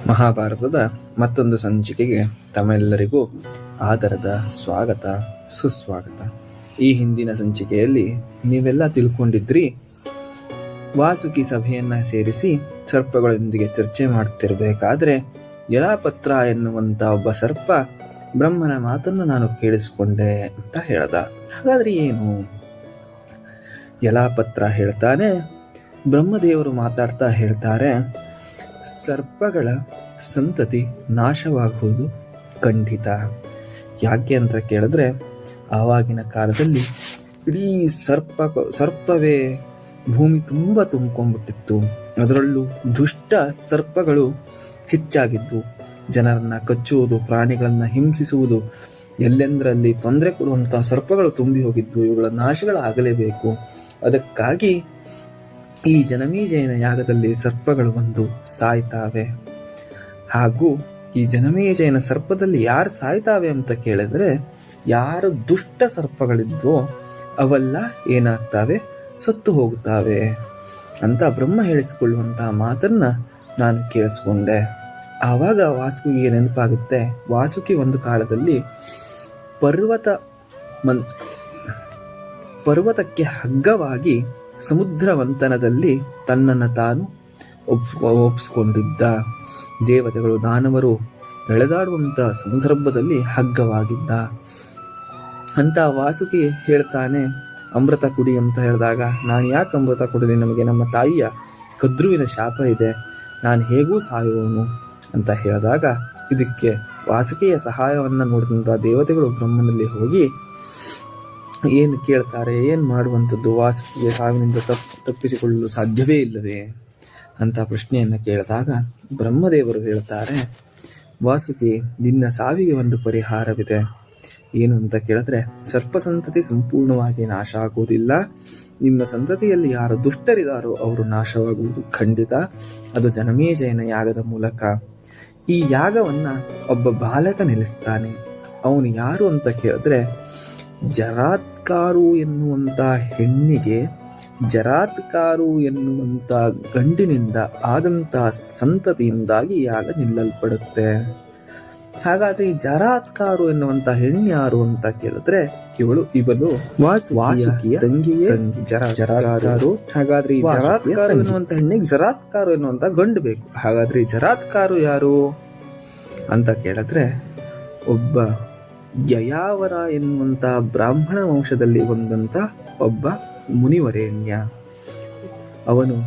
ಮಹಾಭಾರತದ ಮತ್ತೊಂದು ಸಂಚಿಕೆಗೆ ತಮ್ಮೆಲ್ಲರಿಗೂ ಆದರದ ಸ್ವಾಗತ ಸುಸ್ವಾಗತ. ಈ ಹಿಂದಿನ ಸಂಚಿಕೆಯಲ್ಲಿ ನೀವೆಲ್ಲ ತಿಳ್ಕೊಂಡಿದ್ರಿ, ವಾಸುಕಿ ಸಭೆಯನ್ನ ಸೇರಿಸಿ ಸರ್ಪಗಳೊಂದಿಗೆ ಚರ್ಚೆ ಮಾಡ್ತಿರ್ಬೇಕಾದ್ರೆ ಯಲಾಪತ್ರ ಎನ್ನುವಂತ ಒಬ್ಬ ಸರ್ಪ ಬ್ರಹ್ಮನ ಮಾತನ್ನು ನಾನು ಕೇಳಿಸ್ಕೊಂಡೆ ಅಂತ ಹೇಳ್ದ. ಹಾಗಾದ್ರೆ ಏನು? ಯಲಾಪತ್ರ ಹೇಳ್ತಾನೆ, ಬ್ರಹ್ಮದೇವರು ಮಾತಾಡ್ತಾ ಹೇಳ್ತಾರೆ, ಸರ್ಪಗಳ ಸಂತತಿ ನಾಶವಾಗುವುದು ಖಂಡಿತ. ಯಾಕೆ ಅಂತ ಕೇಳಿದ್ರೆ, ಆವಾಗಿನ ಕಾಲದಲ್ಲಿ ಇಡೀ ಸರ್ಪವೇ ಭೂಮಿ ತುಂಬ ತುಂಬಿಕೊಂಡ್ಬಿಟ್ಟಿತ್ತು. ಅದರಲ್ಲೂ ದುಷ್ಟ ಸರ್ಪಗಳು ಹೆಚ್ಚಾಗಿದ್ದು, ಜನರನ್ನ ಕಚ್ಚುವುದು, ಪ್ರಾಣಿಗಳನ್ನ ಹಿಂಸಿಸುವುದು, ಎಲ್ಲೆಂದರಲ್ಲಿ ತೊಂದರೆ ಕೊಡುವಂತಹ ಸರ್ಪಗಳು ತುಂಬಿ ಹೋಗಿದ್ದು. ಇವುಗಳ ನಾಶಗಳಾಗಲೇಬೇಕು. ಅದಕ್ಕಾಗಿ ಈ ಜನಮೇಜಯನ ಯಾಗದಲ್ಲಿ ಸರ್ಪಗಳು ಬಂದು ಸಾಯ್ತಾವೆ. ಹಾಗೂ ಈ ಜನಮೇಜಯನ ಸರ್ಪದಲ್ಲಿ ಯಾರು ಸಾಯ್ತಾವೆ ಅಂತ ಕೇಳಿದ್ರೆ, ಯಾರು ದುಷ್ಟ ಸರ್ಪಗಳಿದ್ವೋ ಅವೆಲ್ಲ ಏನಾಗ್ತಾವೆ, ಸತ್ತು ಹೋಗುತ್ತಾವೆ ಅಂತ ಬ್ರಹ್ಮ ಹೇಳಿಸಿಕೊಳ್ಳುವಂತಹ ಮಾತನ್ನ ನಾನು ಕೇಳಿಸ್ಕೊಂಡೆ. ಆವಾಗ ವಾಸುಕಿಗೆ ನೆನಪಾಗುತ್ತೆ, ವಾಸುಕಿ ಒಂದು ಕಾಲದಲ್ಲಿ ಪರ್ವತಕ್ಕೆ ಹಗ್ಗವಾಗಿ ಸಮುದ್ರ ಮಂಥನದಲ್ಲಿ ತನ್ನನ್ನು ತಾನು ಒಪ್ಪಿಸ್ಕೊಂಡಿದ್ದ. ದೇವತೆಗಳು ದಾನವರು ಎಳೆದಾಡುವಂಥ ಸಂದರ್ಭದಲ್ಲಿ ಹಗ್ಗವಾಗಿದ್ದ ಅಂತ ವಾಸುಕಿ ಹೇಳ್ತಾನೆ, ಅಮೃತ ಕುಡಿ ಅಂತ ಹೇಳಿದಾಗ, ನಾನು ಯಾಕೆ ಅಮೃತ ಕುಡಿದೆ? ನಮಗೆ ನಮ್ಮ ತಾಯಿಯ ಕದ್ರುವಿನ ಶಾಪ ಇದೆ, ನಾನು ಹೇಗೂ ಸಾಯುವವನು ಅಂತ ಹೇಳಿದಾಗ, ಇದಕ್ಕೆ ವಾಸುಕಿಯ ಸಹಾಯವನ್ನು ನೋಡಿದಂಥ ದೇವತೆಗಳು ಬ್ರಹ್ಮನಲ್ಲಿ ಹೋಗಿ ಏನು ಕೇಳ್ತಾರೆ, ಏನು ಮಾಡುವಂಥದ್ದು, ವಾಸುಕಿಗೆ ಸಾವಿನಿಂದ ತಪ್ಪಿಸಿಕೊಳ್ಳಲು ಸಾಧ್ಯವೇ ಇಲ್ಲವೇ ಅಂತ ಪ್ರಶ್ನೆಯನ್ನು ಕೇಳಿದಾಗ ಬ್ರಹ್ಮದೇವರು ಹೇಳ್ತಾರೆ, ವಾಸುಕಿ, ನಿನ್ನ ಸಾವಿಗೆ ಒಂದು ಪರಿಹಾರವಿದೆ. ಏನು ಅಂತ ಕೇಳಿದ್ರೆ, ಸರ್ಪ ಸಂತತಿ ಸಂಪೂರ್ಣವಾಗಿ ನಾಶ ಆಗುವುದಿಲ್ಲ. ನಿಮ್ಮ ಸಂತತಿಯಲ್ಲಿ ಯಾರು ದುಷ್ಟರಿದಾರೋ ಅವರು ನಾಶವಾಗುವುದು ಖಂಡಿತ. ಅದು ಜನಮೇಜಯನ ಯಾಗದ ಮೂಲಕ. ಈ ಯಾಗವನ್ನ ಒಬ್ಬ ಬಾಲಕ ನಿಲ್ಲಿಸ್ತಾನೆ. ಅವನು ಯಾರು ಅಂತ ಕೇಳಿದ್ರೆ, ಜರಾತ್ಕಾರು ಎನ್ನುವಂತ ಹೆಣ್ಣಿಗೆ ಜರಾತ್ಕಾರು ಎನ್ನುವಂತ ಗಂಡಿನಿಂದ ಆದಂತ ಸಂತತಿಯಿಂದಾಗಿ ಯಾಗ ನಿಲ್ಲಲ್ಪಡುತ್ತೆ. ಹಾಗಾದ್ರೆ ಈ ಜರಾತ್ಕಾರು ಎನ್ನುವಂತ ಹೆಣ್ಣು ಯಾರು ಅಂತ ಕೇಳಿದ್ರೆ, ಇವನು ವಾಸುಕಿಯ ತಂಗಿಯೇ ಜರಾತ್ಕಾರು. ಹಾಗಾದ್ರೆ ಈ ಜರಾತ್ಕಾರು ಎನ್ನುವಂತ ಹೆಣ್ಣಿಗೆ ಜರಾತ್ಕಾರು ಎನ್ನುವಂತ ಗಂಡು ಬೇಕು. ಹಾಗಾದ್ರೆ ಈ ಜರಾತ್ಕಾರು ಯಾರು ಅಂತ ಕೇಳಿದ್ರೆ, ಒಬ್ಬ ಯಯಾವರ ಎನ್ನುವಂತ ಬ್ರಾಹ್ಮಣ ವಂಶದಲ್ಲಿ ಬಂದಂತ ಒಬ್ಬ ಮುನಿವರೇಣ್ಯ. ಅವನು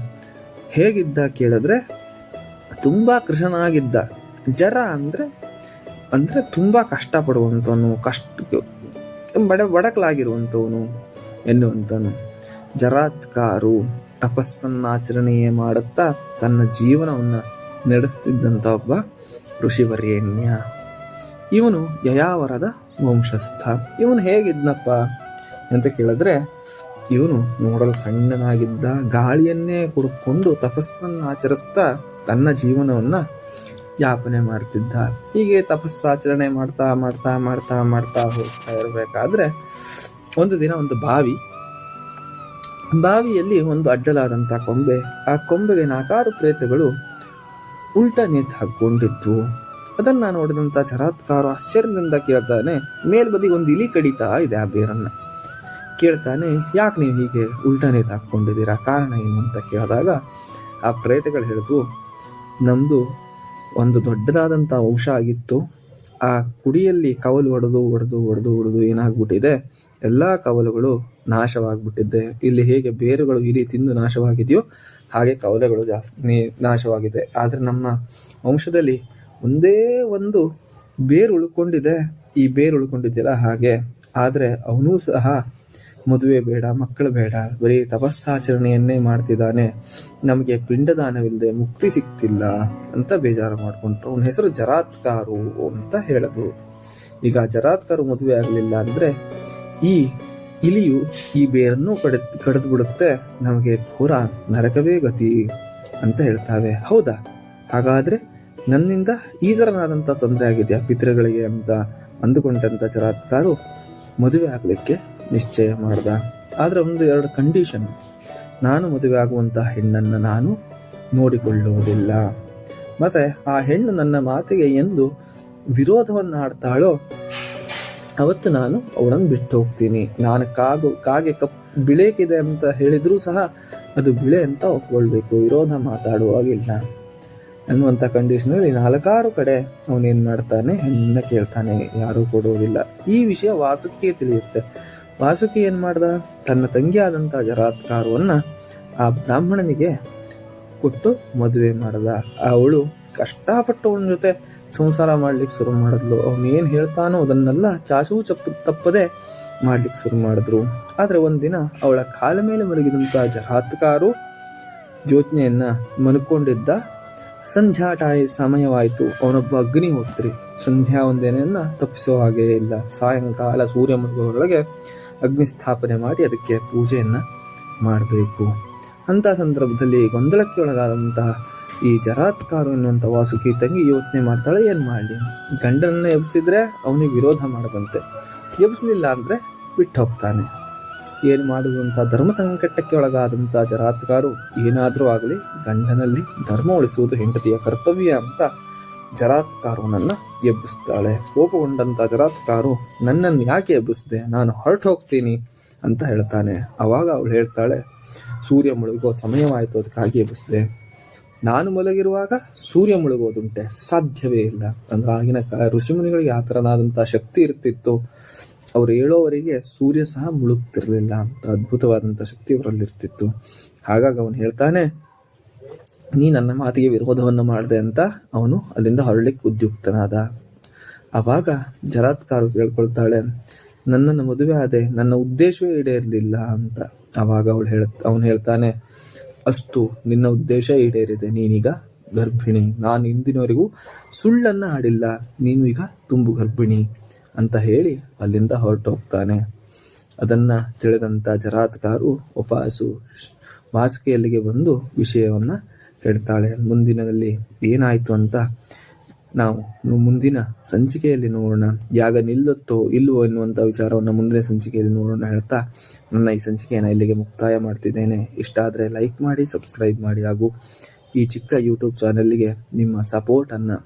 ಹೇಗಿದ್ದ ಕೇಳಿದ್ರೆ, ತುಂಬಾ ಕೃಶನಾಗಿದ್ದ. ಜರ ಅಂದ್ರೆ ತುಂಬಾ ಕಷ್ಟಪಡುವಂಥವನು, ಬಡಕಲಾಗಿರುವಂಥವನು ಎನ್ನುವಂಥವನು. ಜರಾತ್ಕಾರು ತಪಸ್ಸನ್ನಾಚರಣೆ ಮಾಡುತ್ತಾ ತನ್ನ ಜೀವನವನ್ನ ನಡೆಸುತ್ತಿದ್ದಂಥ ಒಬ್ಬ ಋಷಿವರೇಣ್ಯ. ಇವನು ಯಯಾವರದ ವಂಶಸ್ಥ. ಇವನು ಹೇಗಿದ್ನಪ್ಪ ಅಂತ ಕೇಳಿದ್ರೆ, ಇವನು ನೋಡಲು ಸಣ್ಣನಾಗಿದ್ದ. ಗಾಳಿಯನ್ನೇ ಕುಡ್ಕೊಂಡು ತಪಸ್ಸನ್ನು ಆಚರಿಸ್ತಾ ತನ್ನ ಜೀವನವನ್ನ ಯಾಪನೆ ಮಾಡ್ತಿದ್ದ. ಹೀಗೆ ತಪಸ್ಸಾಚರಣೆ ಮಾಡ್ತಾ ಮಾಡ್ತಾ ಮಾಡ್ತಾ ಮಾಡ್ತಾ ಹೋಗ್ತಾ ಇರಬೇಕಾದ್ರೆ ಒಂದು ದಿನ ಒಂದು ಬಾವಿಯಲ್ಲಿ ಒಂದು ಅಡ್ಡಲಾದಂಥ ಕೊಂಬೆ, ಆ ಕೊಂಬೆಗೆ 4 ಪ್ರೇತಗಳು ಉಲ್ಟಾ ನೇತು ಹಾಕೊಂಡಿದ್ವು. ಅದನ್ನ ನೋಡಿದಂತ ಜರಾತ್ಕಾರು ಆಶ್ಚರ್ಯದಿಂದ ಕೇಳ್ತಾನೆ, ಮೇಲ್ಬದಿ ಒಂದು ಇಲಿ ಕಡಿತಾ ಇದೆ ಆ ಬೇರನ್ನ. ಕೇಳ್ತಾನೆ, ಯಾಕೆ ನೀವು ಹೀಗೆ ಉಲ್ಟಾ ನೇತು ಹಾಕೊಂಡಿದ್ದೀರಾ, ಕಾರಣ ಏನು ಅಂತ ಕೇಳಿದಾಗ ಆ ಪ್ರೇತಗಳು ಹೇಳಿದ್ವು, ನಮ್ದು ಒಂದು ದೊಡ್ಡದಾದಂಥ ವಂಶ ಆಗಿತ್ತು. ಆ ಕುಡಿಯಲ್ಲಿ ಕವಲು ಹೊಡೆದು ಏನಾಗ್ಬಿಟ್ಟಿದೆ, ಎಲ್ಲ ಕವಲುಗಳು ನಾಶವಾಗ್ಬಿಟ್ಟಿದೆ. ಇಲ್ಲಿ ಹೇಗೆ ಬೇರುಗಳು ಇಲಿ ತಿಂದು ನಾಶವಾಗಿದೆಯೋ ಹಾಗೆ ಕವಲುಗಳು ಜಾಸ್ತಿ ನಾಶವಾಗಿದೆ. ಆದರೆ ನಮ್ಮ ವಂಶದಲ್ಲಿ ಒಂದೇ ಒಂದು ಬೇರು ಉಳ್ಕೊಂಡಿದೆ. ಈ ಬೇರು ಉಳ್ಕೊಂಡಿದ್ದಿಲ್ಲ ಹಾಗೆ. ಆದರೆ ಅವನೂ ಸಹ ಮದುವೆ ಬೇಡ, ಮಕ್ಕಳು ಬೇಡ, ಬರೀ ತಪಸ್ಸಾಚರಣೆಯನ್ನೇ ಮಾಡ್ತಿದ್ದಾನೆ, ನಮಗೆ ಪಿಂಡದಾನವಿಲ್ಲದೆ ಮುಕ್ತಿ ಸಿಗ್ತಿಲ್ಲ ಅಂತ ಬೇಜಾರು ಮಾಡ್ಕೊಂಡ್ರು. ಅವನ ಹೆಸರು ಜರಾತ್ಕಾರು ಅಂತ ಹೇಳೋದು. ಈಗ ಜರಾತ್ಕಾರು ಮದುವೆ ಆಗಲಿಲ್ಲ ಅಂದ್ರೆ ಈ ಇಲಿಯು ಈ ಬೇರನ್ನು ಕಡಿದು ಬಿಡುತ್ತೆ, ನಮಗೆ ಪೂರ ನರಕವೇ ಗತಿ ಅಂತ ಹೇಳ್ತಾವೆ. ಹೌದಾ, ಹಾಗಾದ್ರೆ ನನ್ನಿಂದ ಈ ಥರನಾದಂಥ ತೊಂದರೆ ಆಗಿದೆಯಾ ಪಿತೃಗಳಿಗೆ ಅಂತ ಅಂದುಕೊಂಡಂಥ ಜರಾತ್ಕಾರು ಮದುವೆ ಆಗಲಿಕ್ಕೆ ನಿಶ್ಚಯ ಮಾಡ್ದ. ಆದರೆ 1-2 ಕಂಡೀಷನ್. ನಾನು ಮದುವೆ ಆಗುವಂಥ ಹೆಣ್ಣನ್ನು ನಾನು ನೋಡಿಕೊಳ್ಳುವುದಿಲ್ಲ, ಮತ್ತೆ ಆ ಹೆಣ್ಣು ನನ್ನ ಮಾತಿಗೆ ಎಂದು ವಿರೋಧವನ್ನು ಆಡ್ತಾಳೋ ಅವತ್ತು ನಾನು ಅವಳನ್ನು ಬಿಟ್ಟು ಹೋಗ್ತೀನಿ. ನಾನು ಕಾಗೆ ಬಿಳೇಕಿದೆ ಅಂತ ಹೇಳಿದ್ರೂ ಸಹ ಅದು ಬಿಳೆ ಅಂತ ಒಪ್ಕೊಳ್ಬೇಕು, ವಿರೋಧ ಮಾತಾಡುವಾಗಿಲ್ಲ ಅನ್ನುವಂಥ ಕಂಡೀಷನಲ್ಲಿ 4 ಕಡೆ ಅವನೇನು ಮಾಡ್ತಾನೆ, ಹೆಣ್ಣನ್ನ ಕೇಳ್ತಾನೆ, ಯಾರೂ ಕೊಡೋದಿಲ್ಲ. ಈ ವಿಷಯ ವಾಸುಕಿಗೆ ತಿಳಿಯುತ್ತೆ. ವಾಸುಕಿ ಏನು ಮಾಡ್ದ, ತನ್ನ ತಂಗಿಯಾದಂಥ ಜರಾತ್ಕಾರವನ್ನು ಆ ಬ್ರಾಹ್ಮಣನಿಗೆ ಕೊಟ್ಟು ಮದುವೆ ಮಾಡ್ದ. ಅವಳು ಕಷ್ಟಪಟ್ಟು ಅವನ ಜೊತೆ ಸಂಸಾರ ಮಾಡ್ಲಿಕ್ಕೆ ಶುರು ಮಾಡಿದ್ಲು. ಅವನೇನು ಹೇಳ್ತಾನೋ ಅದನ್ನೆಲ್ಲ ಚಾಚೂ ತಪ್ಪದೆ ಮಾಡ್ಲಿಕ್ಕೆ ಶುರು ಮಾಡಿದ್ರು. ಆದರೆ ಒಂದಿನ ಅವಳ ಕಾಲ ಮೇಲೆ ಮಲಗಿದಂಥ ಜರಾತ್ಕಾರು ಯೋಚನೆಯನ್ನ ಮನ್ಕೊಂಡಿದ್ದ. ಸಂಧ್ಯಾಟಾಯಿ ಸಮಯವಾಯಿತು. ಅವನೊಬ್ಬ ಅಗ್ನಿಹೋತ್ರಿ. ಸಂಧ್ಯಾ ಒಂದೇನೆಯನ್ನ ತಪ್ಪಿಸೋ ಹಾಗೇ ಇಲ್ಲ. ಸಾಯಂಕಾಲ ಸೂರ್ಯ ಮುಳುಗುವವರೆಗೆ ಅಗ್ನಿ ಸ್ಥಾಪನೆ ಮಾಡಿ ಅದಕ್ಕೆ ಪೂಜೆಯನ್ನ ಮಾಡಬೇಕು. ಅಂಥ ಸಂದರ್ಭದಲ್ಲಿ ಗೊಂದಲಕ್ಕೆ ಒಳಗಾದಂತಹ ಈ ಜರಾತ್ಕಾರು ಎನ್ನುವಂಥ ವಾಸುಕಿ ತಂಗಿ ಯೋಚನೆ ಮಾಡ್ತಾಳೆ, ಏನು ಮಾಡಲಿ, ಗಂಡನನ್ನ ಎಬ್ಸಿದ್ರೆ ಅವನಿಗೆ ವಿರೋಧ ಮಾಡದಂತೆ, ಎಬ್ಸಲಿಲ್ಲ ಅಂದರೆ ಬಿಟ್ಟು ಹೋಗ್ತಾನೆ. ಏನು ಮಾಡುವಂಥ ಧರ್ಮ ಸಂಕಟಕ್ಕೆ ಒಳಗಾದಂಥ ಜರಾತ್ಕಾರು ಏನಾದರೂ ಆಗಲಿ ಗಂಡನಲ್ಲಿ ಧರ್ಮ ಉಳಿಸುವುದು ಹೆಂಡತಿಯ ಕರ್ತವ್ಯ ಅಂತ ಜರಾತ್ಕಾರುನನ್ನು ಎಬ್ಬಿಸ್ತಾಳೆ. ಕೋಪಗೊಂಡಂಥ ಜರಾತ್ಕಾರು ನನ್ನನ್ನು ಯಾಕೆ ಎಬ್ಬಿಸಿದೆ, ನಾನು ಹೊರಟು ಹೋಗ್ತೀನಿ ಅಂತ ಹೇಳ್ತಾನೆ. ಆವಾಗ ಅವಳು ಹೇಳ್ತಾಳೆ, ಸೂರ್ಯ ಮುಳುಗೋ ಸಮಯವಾಯಿತು, ಅದಕ್ಕಾಗಿ ಎಬ್ಬಿಸಿದೆ. ನಾನು ಮಲಗಿರುವಾಗ ಸೂರ್ಯ ಮುಳುಗೋದುಂಟೆ, ಸಾಧ್ಯವೇ ಇಲ್ಲ. ಅಂದ್ರೆ ಆಗಿನ ಋಷಿಮುನಿಗಳಿಗೆ ಆ ಥರನಾದಂಥ ಶಕ್ತಿ ಇರ್ತಿತ್ತು. ಅವ್ರು ಹೇಳೋವರೆಗೆ ಸೂರ್ಯ ಸಹ ಮುಳುಗ್ತಿರ್ಲಿಲ್ಲ ಅಂತ ಅದ್ಭುತವಾದಂಥ ಶಕ್ತಿ ಅವರಲ್ಲಿರ್ತಿತ್ತು. ಹಾಗಾಗಿ ಅವನು ಹೇಳ್ತಾನೆ, ನೀ ನನ್ನ ಮಾತಿಗೆ ವಿರೋಧವನ್ನು ಮಾಡಿದೆ ಅಂತ ಅವನು ಅಲ್ಲಿಂದ ಹೊರಳಿಕ್ಕೆ ಉದ್ಯುಕ್ತನಾದ. ಆವಾಗ ಜರಾತ್ಕಾರು ಕೇಳ್ಕೊಳ್ತಾಳೆ, ನನ್ನನ್ನು ಮದುವೆ ಆದೆ, ನನ್ನ ಉದ್ದೇಶವೇ ಈಡೇರಲಿಲ್ಲ ಅಂತ. ಆವಾಗ ಅವನು ಹೇಳ್ತಾನೆ, ಅಷ್ಟು ನಿನ್ನ ಉದ್ದೇಶ ಈಡೇರಿದೆ, ನೀನೀಗ ಗರ್ಭಿಣಿ. ನಾನು ಇಂದಿನವರೆಗೂ ಸುಳ್ಳನ್ನು ಆಡಿಲ್ಲ, ನೀನು ಈಗ ತುಂಬು ಗರ್ಭಿಣಿ ಅಂತ ಹೇಳಿ ಅಲ್ಲಿಂದ ಹೊರಟೋಗ್ತಾನೆ. ಅದನ್ನು ತಿಳಿದಂಥ ಜರಾತ್ಕಾರು ವಾಸುಕಿಯಲ್ಲಿಗೆ ಬಂದು ವಿಷಯವನ್ನು ಹೇಳ್ತಾಳೆ. ಮುಂದಿನದಲ್ಲಿ ಏನಾಯಿತು ಅಂತ ನಾವು ಮುಂದಿನ ಸಂಚಿಕೆಯಲ್ಲಿ ನೋಡೋಣ. ಯಾಗ ನಿಲ್ಲುತ್ತೋ ಇಲ್ಲವೋ ಎನ್ನುವಂಥ ವಿಚಾರವನ್ನು ಮುಂದಿನ ಸಂಚಿಕೆಯಲ್ಲಿ ನೋಡೋಣ ಹೇಳ್ತಾ ನನ್ನ ಈ ಸಂಚಿಕೆಯನ್ನು ಇಲ್ಲಿಗೆ ಮುಕ್ತಾಯ ಮಾಡ್ತಿದ್ದೇನೆ. ಇಷ್ಟ ಆದರೆ ಲೈಕ್ ಮಾಡಿ, ಸಬ್ಸ್ಕ್ರೈಬ್ ಮಾಡಿ, ಹಾಗೂ ಈ ಚಿಕ್ಕ ಯೂಟ್ಯೂಬ್ ಚಾನಲ್ಗೆ ನಿಮ್ಮ ಸಪೋರ್ಟನ್ನು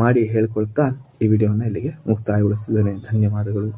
ಮಾಡಿ ಹೇಳ್ಕೊಳ್ತಾ ಈ ವಿಡಿಯೋವನ್ನು ಇಲ್ಲಿಗೆ ಮುಕ್ತಾಯಗೊಳಿಸ್ತಿದ್ದೇನೆ. ಧನ್ಯವಾದಗಳು.